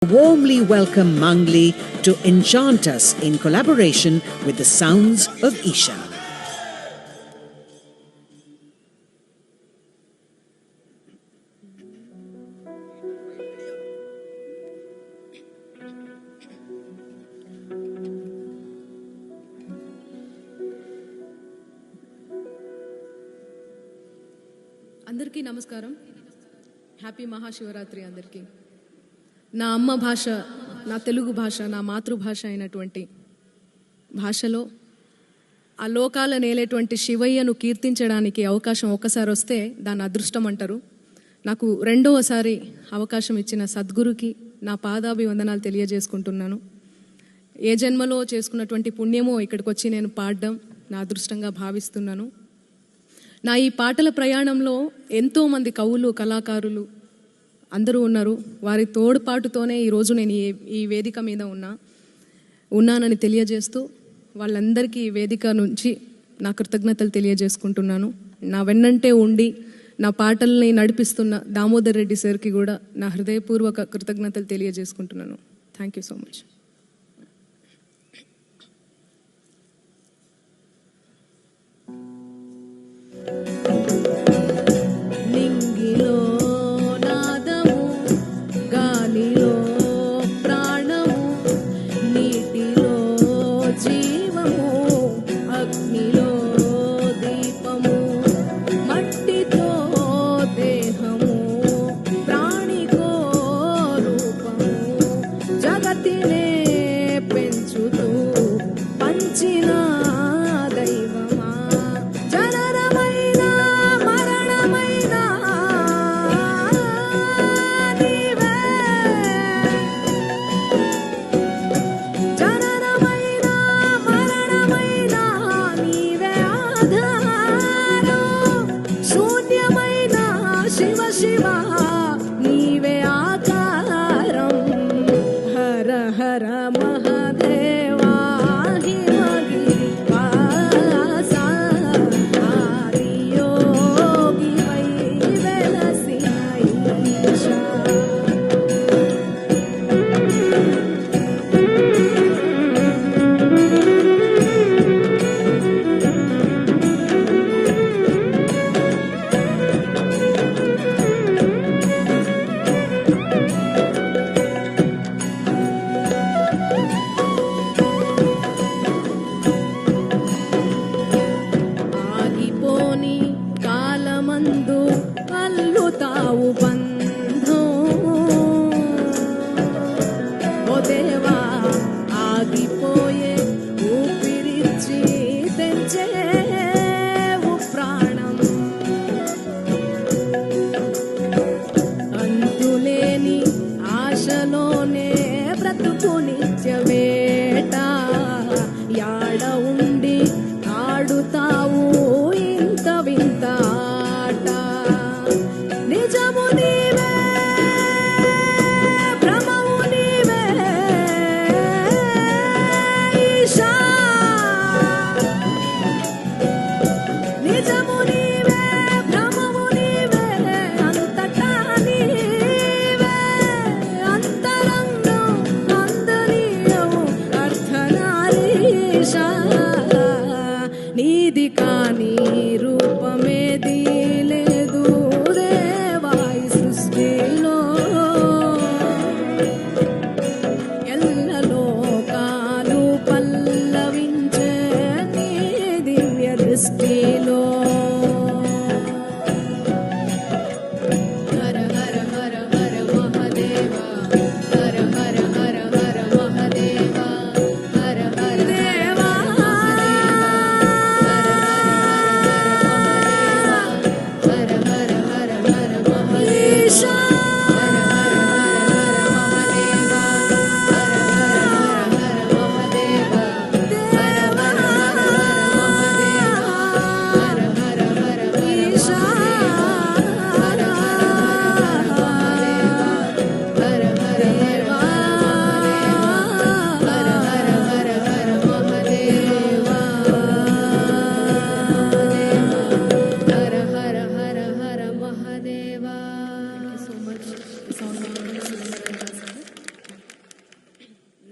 Warmly welcome Mangli to enchant us in collaboration with the sounds of Isha. అందరికీ నమస్కారం. Happy Mahashivratri అందరికీ. నా అమ్మ భాష, నా తెలుగు భాష, నా మాతృభాష అయినటువంటి భాషలో ఆ లోకాల నేలేటువంటి శివయ్యను కీర్తించడానికి అవకాశం ఒక్కసారి వస్తే దాన్ని అదృష్టం అంటారు. నాకు రెండవసారి అవకాశం ఇచ్చిన సద్గురుకి నా పాదాభివందనాలు తెలియజేసుకుంటున్నాను. ఏ జన్మలో చేసుకున్నటువంటి పుణ్యమో ఇక్కడికి వచ్చి నేను పాడడం నా అదృష్టంగా భావిస్తున్నాను. నా ఈ పాటల ప్రయాణంలో ఎంతోమంది కవులు, కళాకారులు అందరూ ఉన్నారు. వారి తోడ్పాటుతోనే ఈరోజు నేను ఈ వేదిక మీద ఉన్నానని తెలియజేస్తూ వాళ్ళందరికీ ఈ వేదిక నుంచి నా కృతజ్ఞతలు తెలియజేసుకుంటున్నాను. నా వెన్నంటే ఉండి నా పాటల్ని నడిపిస్తున్న దామోదర్ రెడ్డి సార్కి కూడా నా హృదయపూర్వక కృతజ్ఞతలు తెలియజేసుకుంటున్నాను. Thank you so much.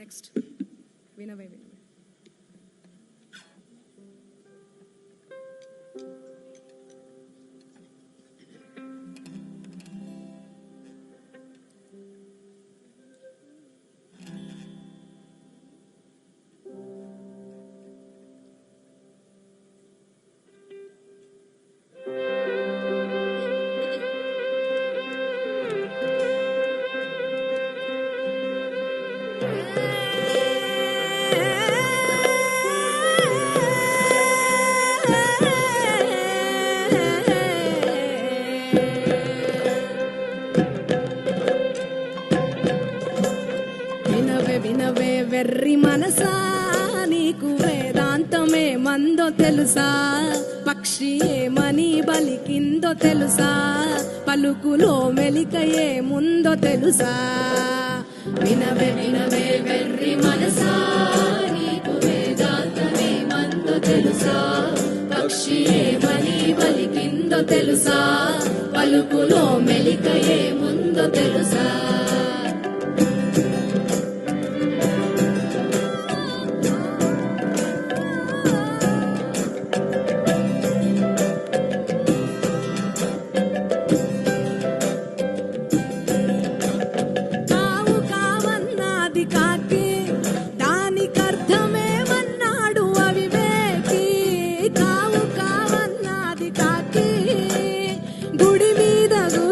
Next వినవే వినవే. వినవే వెర్రి మనసా, నీకు వేదాంతమే మందో తెలుసా? పక్షి ఏమని బలికిందో తెలుసా? పలుకులో మెలికయే ముందో తెలుసా? వినవే వెర్రి మనసా, నీకు వేదాంతమే మందో తెలుసా? పక్షి ఏమని బలికిందో తెలుసా? పలుకులో మెలికయే ముందో తెలుసా?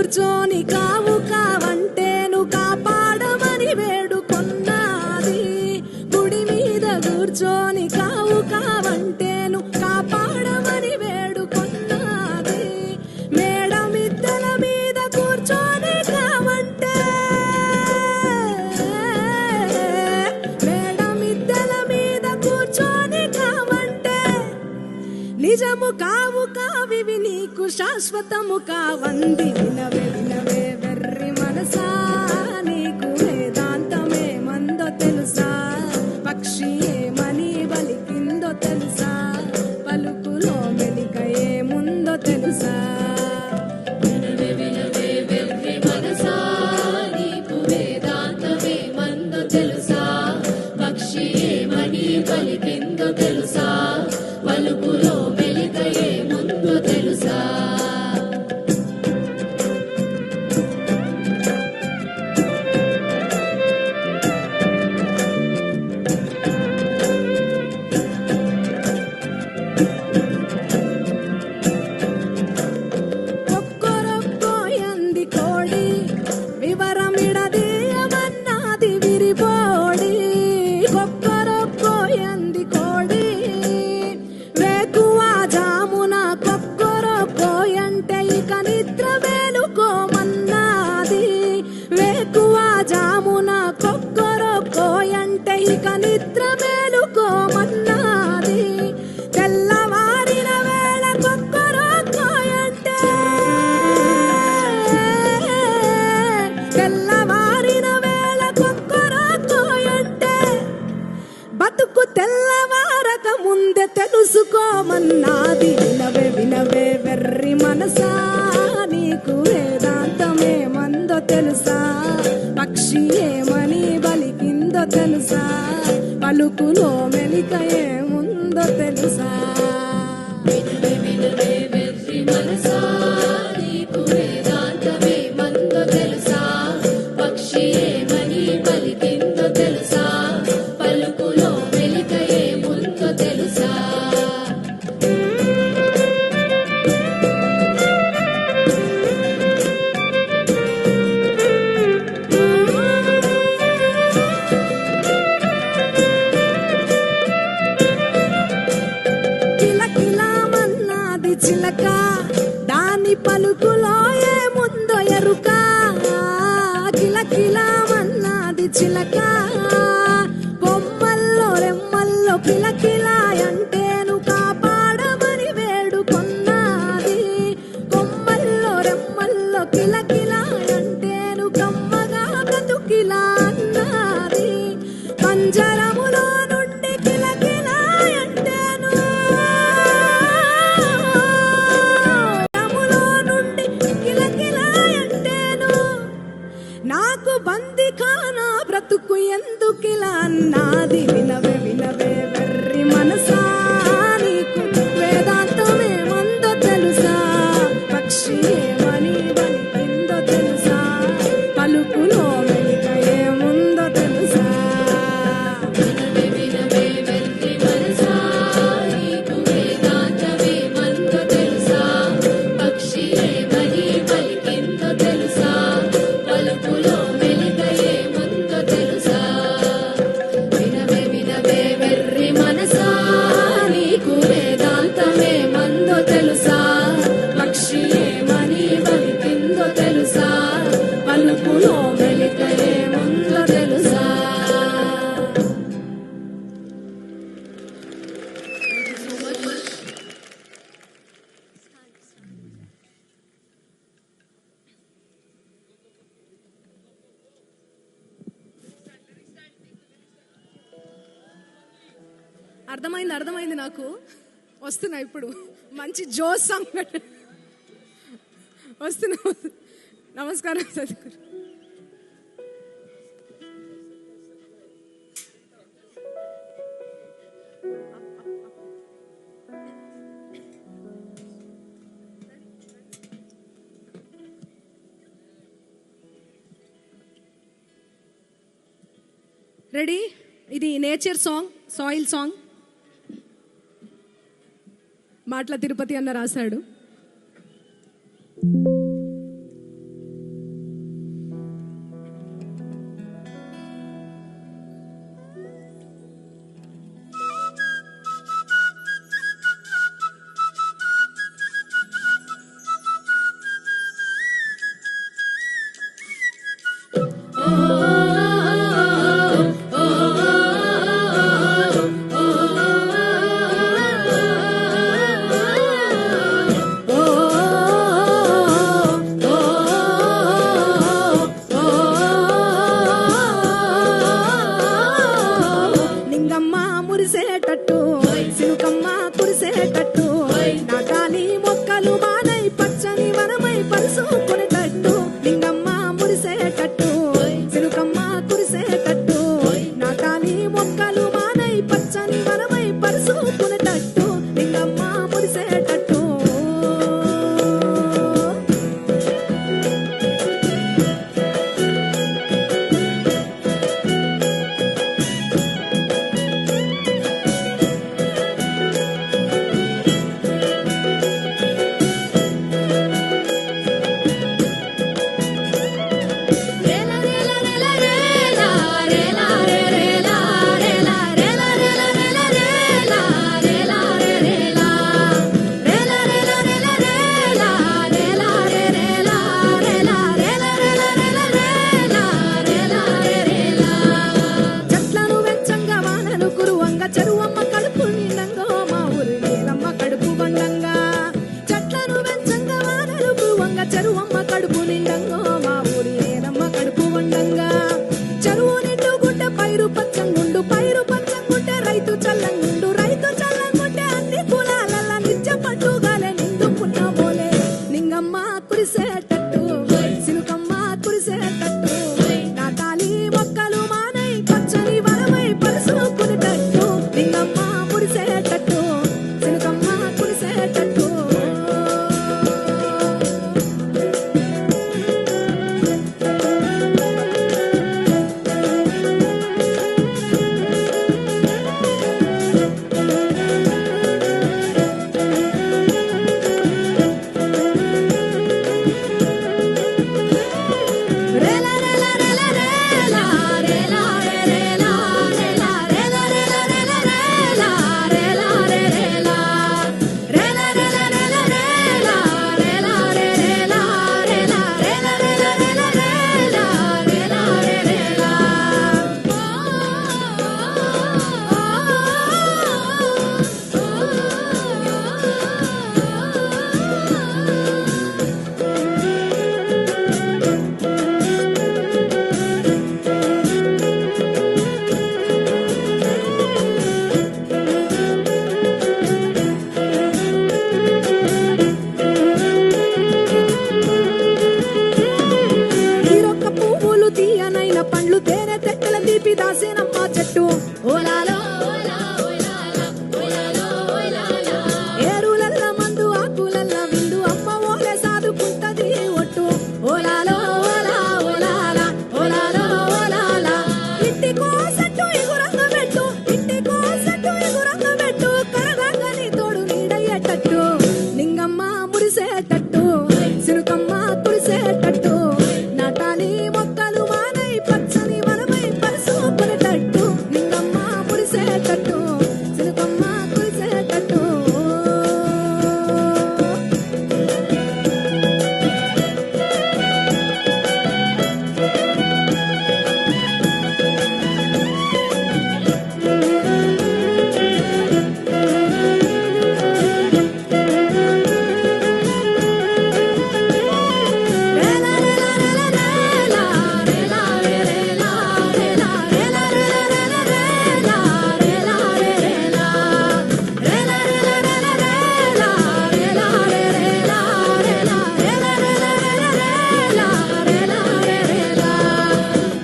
కూర్చొని కావు కావంటేను కాపాడమని వేడుకొన్నది. గుడి మీద కూర్చొని కావు కావంటేను కాపాడమని వేడుకొన్నది. మేడ మిద్దెల మీద కూర్చొని కావంటే, మేడ మిద్దెల మీద కూర్చొని కావంటే నిజము కావు కావివి నీకు శాశ్వతము కావంది. వినవే వెర్రి మనసా, నీకు వేదాంతమే మందో తెలుసా? పక్షి ఏమని బలికిందో తెలుసా? పలుకులో మెలిక ఏముందో తెలుసా? వినవే వెర్రి మనసా, నీకు వేదాంతమే మందో తెలుసా? పక్షి ఏమని బలికిందో తెలుసా? పలుకులో మెలిక ఏముందో తెలుసా? నిద్ర మేలుకోమన్నది. తెల్లవారిన వేళ కొక్కరో కోయంటే, తెల్లవారిన వేళ కొక్కరో కోయంటే బతుకు తెల్లవారక ముందే తెలుసుకోమన్నది. వినవే వెర్రి మనసా, నీకు వేదాంతమే మందో తెలుసా? పక్షి ఏమని బలికిందో తెలుసా? పలుకులో మెలిక ఏముందో తెలుసా? వినవే వెర్రి మనసా, నీకు వేదాంతమే మందో తెలుసా? పక్షి ఏమని బలికిందో తెలుసా? పలుకులో మెలిక ఏముందో తెలుసా? చిలక దాని పలుకులో ఏముందో ఎరుక? కిలకిలామన్నది చిలక, కొమ్మల్లో రెమ్మల్లో కిలకిలా అంటేను కాపాడమని వేడుకొన్నది. కొమ్మల్లో రెమ్మల్లో కిలకిలా అంటేను కమ్మగా బ్రతుకిలా అన్నది. పంజరములో నుండి కిలకిలా అంటేను, నాకు బందిఖానా బ్రతుకు ఎందుకిలా అన్నాది వినవే వినవే వెర్రి మనసా నీకు వేదాంతమేముందో తెలుసా పక్షి ఏమని వలికిందో తెలుసా పలుకులో వెనుక ఏముందో తెలుసా వినవే వినవే వెర్రి మనసా నీకు వేదాంతమేముందో తెలుసా పక్షి ఏమని వలికిందో తెలుసా పలుకులో వెనుక ఏముందో తెలుసా వినవే వినవే వెర్రి మనసా నీకు వేదాంతమేముందో తెలుసా పక్షి ఏమని వలికిందో తెలుసా పలుకులో వెనుక ఏముందో తెలుసా. అర్థమైంది నాకు. వస్తున్నా ఇప్పుడు మంచి జోస్ సాంగ్ వస్తున్నా. నమస్కారం సద్గురు. రెడీ? ఇది నేచర్ సాంగ్, సాయిల్ సాంగ్. మాటల తిరుపతి అన్న రాశాడు. మురిసేటట్టు సినుకమ్మ కురిసేటట్టు నాటాలి మొక్కలు మానై పచ్చని వనమై పరుసుకునేటట్టు లింగమ్మ మురిసేటట్టు సినుకమ్మ కురిసేటట్టు నాటాలి మొక్కలు మానై పచ్చని వనమై పరుసుకునేటట్టు లింగమ్మ మురిసేటట్టు. చెరువమ్మ కడుపు నిండంగా మా ఊరి నీలమ్మ కడుపు బండంగా చెట్లను వెంచంగా వానలు కురువంగా చెరువమ్మ కడుపు నిండంగా మా ఊరి నీలమ్మ కడుపు బండంగా చెరువు నిండుగుంటే పైరు పచ్చంగుండు పైరు పచ్చంగుంటే రైతు చల్లంగుండు రైతు చల్లంగుంటే అన్ని కులాలల్ల నిత్య పట్టుగాలే నిండుకున్న బోలే లింగమ్మ కురిసేటట్టు సినుకమ్మ కురిసేటట్టు నాటాలి మొక్కలు మానై పచ్చని వనమై పరుసుకునేటట్టు లింగమ్మ కురిసేటట్టు సినుకమ్మ కురిసేటట్టు. దాసినమ్మ చెట్టు ఓలాలో ఏరులల్ల మందు ఆకులల్ల విందు అమ్మ ఓలే సాదుకుంటది ఒట్టు ఓలాలో ఓలా ఓలాల ఓలాలో ఓలాల ఇంటికో సట్టు ఎగురంగ పెట్టు ఇంటికో సట్టు ఎగురంగ పెట్టు కరగంగని తోడు నీడయ్యేటట్టు నింగమ్మ మురిసేటట్టు సిరుకమ్మ కురిసేటట్టు నాటాలి మొక్కలు మానై పచ్చని వనమై పరుసుకునేటట్టు నింగమ్మ మురిసేటట్టు సిరుకమ్మ కురిసేటట్టు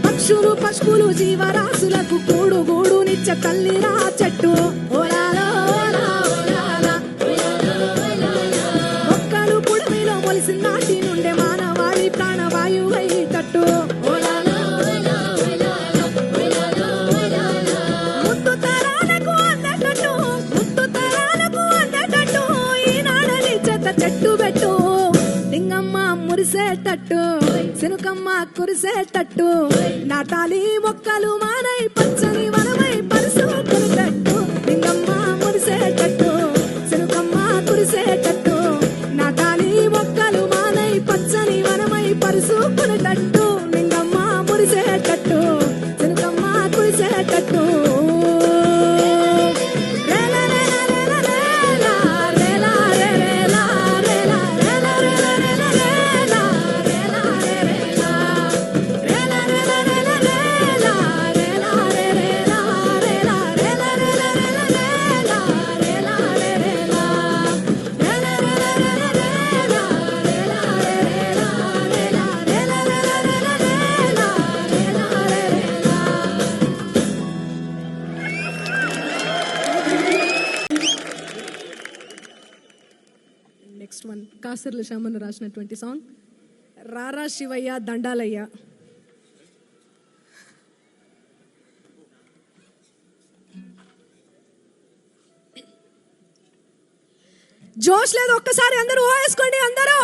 పక్షులు పశువులు జీవరాశులకు కూడు గూడు నిచ్చ తల్లిరా చెట్టు ఓలాలో ఓలా ఓలాల మొక్కలు పుడమిలో మొలిసిన నాటి నుండే మానవాళి ప్రాణవాయువై తట్టు ఓలాలో ముత్తు తరాలకు అందటట్టు ముత్తు తరాలకు అందటట్టు ఈనాడని చెత్త చెట్టు పెట్టు లింగమ్మ మురిసేటట్టు సినుకమ్మ కురిసేటట్టు నాటాలి మొక్కలు మానై పచ్చని వనమై పరుసుకునేటట్టు లింగమ్మ మురిసేటట్టు సినుకమ్మ కురిసేటట్టు నాటాలి మొక్కలు మానై పచ్చని వనమై పరుసుకునేటట్టు లింగమ్మ మురిసేటట్టు సినుకమ్మ కురిసేటట్టు నెక్స్ట్ వన్ కాసర్ల శ్యామన్న రాసినటువంటి సాంగ్ రారా శివయ్య దండాలయ్య. జోష్ లేదు, ఒక్కసారి అందరూ ఓవేసుకోండి అందరూ.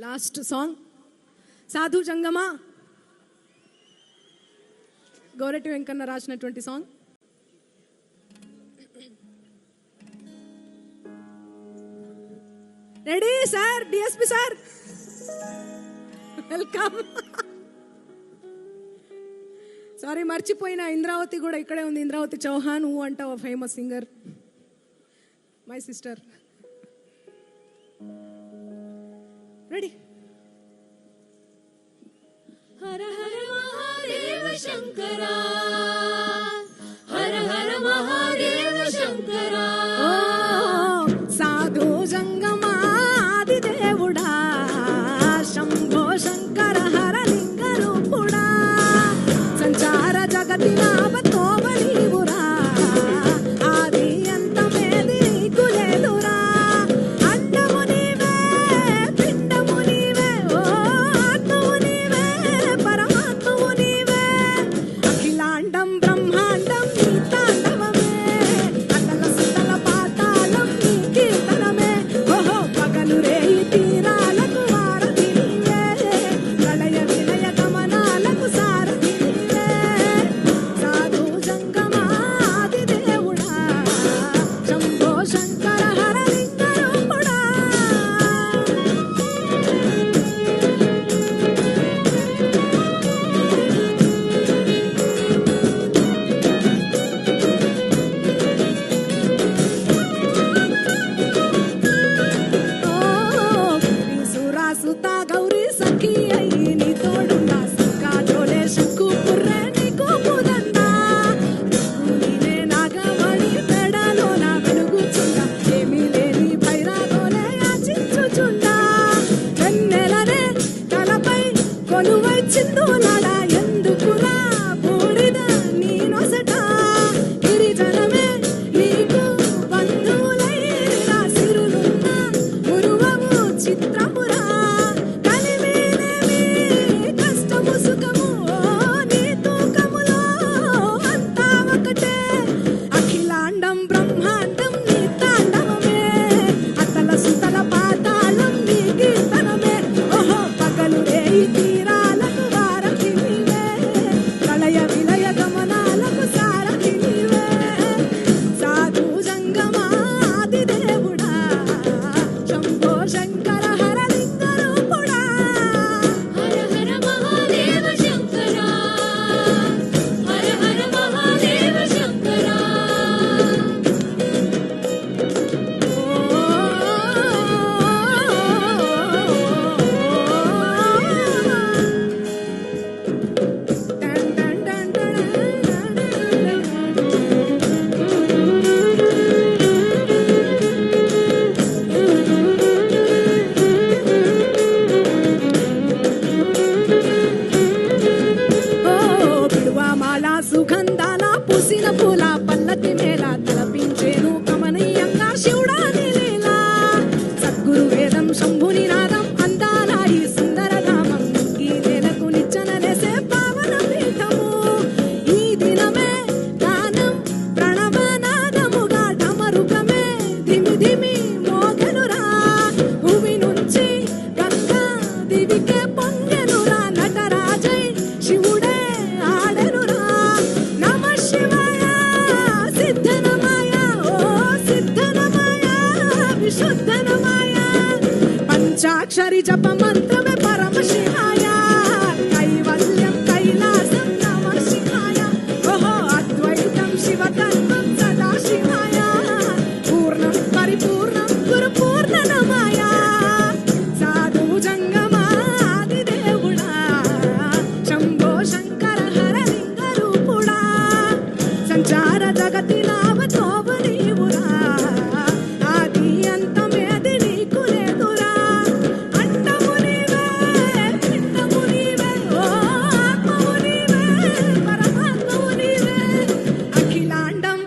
లాస్ట్ సాంగ్ సాధు జంగమ గోరటి వెంకన్న రాసినటువంటి song. Ready sir, DSP sir welcome. Sorry మర్చిపోయిన, ఇంద్రావతి కూడా ఇక్కడే ఉంది. ఇంద్రావతి చౌహాన్ ఊ అంటావు, famous singer, my sister. Ready. Hara Hara Mahadeva Shankara, Hara Hara Mahadeva Shankara. సాధు జంగమాది దేవుడా, శంభో శంకర హర లింగ రూపుడా, సంచార జగతి నామతో బలీవురా, ఆది అంతమేది నీకు లేదురా. అండము నీవే పిండము నీవే పరిశుద్ధనమాయ పంచాక్షరి జప మంత్రమే పరమ శివాయ కైవల్యం కైలాసం నమ శివాయ ఓహో అద్వైతం శివతత్వం సదా శివాయ పూర్ణం పరిపూర్ణం గురు పూర్ణనమాయ సాధు జంగమాది దేవుడా శంభో శంకర హర లింగ రూపుడా సంచార జగతి నావతోవు నీవురా ఆది అంతమేది నీకు లేదురా అండము నీవే పిండము నీవే ఓ ఆత్మవు నీవే పరమాత్మవు నీవే అఖిలాండం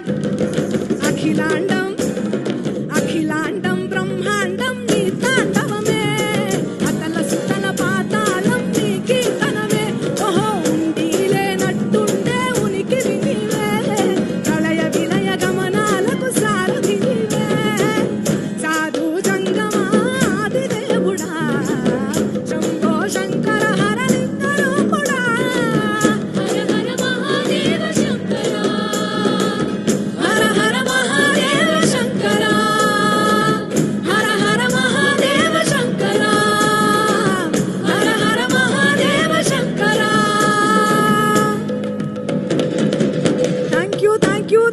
అఖిలాండం అఖిలాండం బ్రహ్మాండం నీ తాండవమే అతల సుతల పాతాళం నీ కీర్తనమే ఓహో ఉండిలే నట్టుండే ఉనికి నీవే ప్రళయ విలయ గమనాలకు సారథి నీవే సాధు జంగమాది దేవుడా శంభో శంకర హర లింగ రూపుడా Hara Hara Mahadeva Shankara Hara Hara Mahadeva Shankara Hara Hara Mahadeva Shankara Hara Hara Mahadeva Shankara thank you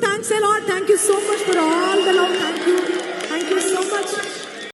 thanks a lot. Thank you so much for